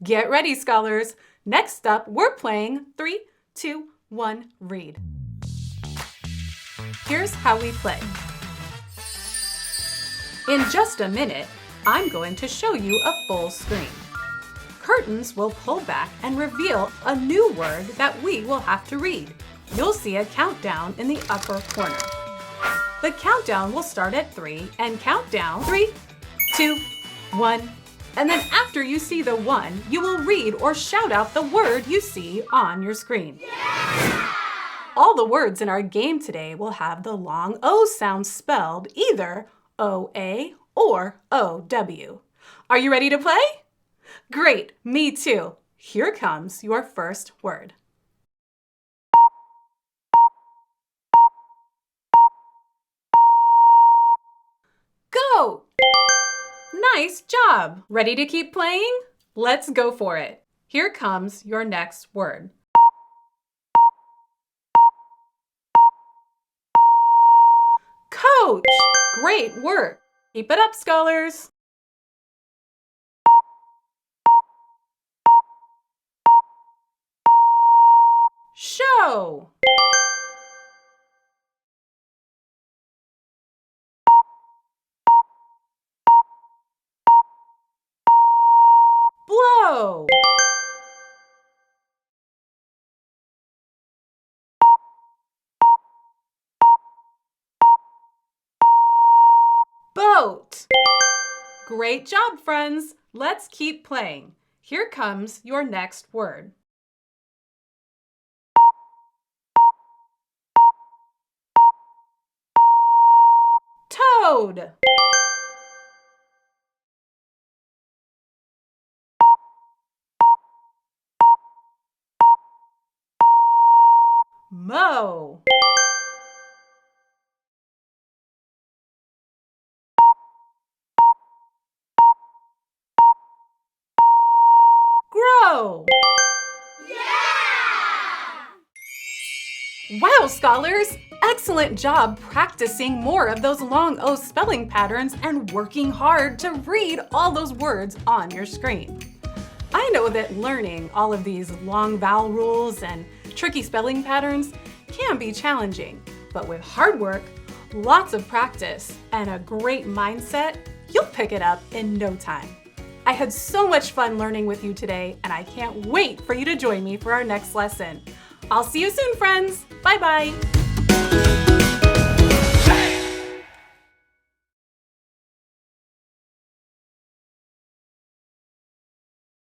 Get ready, scholars. Next up, we're playing 3, 2, 1, read. Here's how we play. In just a minute, I'm going to show you a full screen. Curtains will pull back and reveal a new word that we will have to read. You'll see a countdown in the upper corner. The countdown will start at 3 and count down 3, 2, 1. And then after you see the 1, you will read or shout out the word you see on your screen. Yeah! All the words in our game today will have the long O sound spelled either O-A or O-W. Are you ready to play? Great, me too. Here comes your first word. Go! Nice job! Ready to keep playing? Let's go for it. Here comes your next word. Coach! Great work! Keep it up, scholars! Show! Blow! Boat! Great job, friends! Let's keep playing. Here comes your next word. Toad! Mow! Grow! Yeah! Wow, scholars! Excellent job practicing more of those long O spelling patterns and working hard to read all those words on your screen. I know that learning all of these long vowel rules and tricky spelling patterns can be challenging, but with hard work, lots of practice, and a great mindset, you'll pick it up in no time. I had so much fun learning with you today, and I can't wait for you to join me for our next lesson. I'll see you soon, friends. Bye-bye.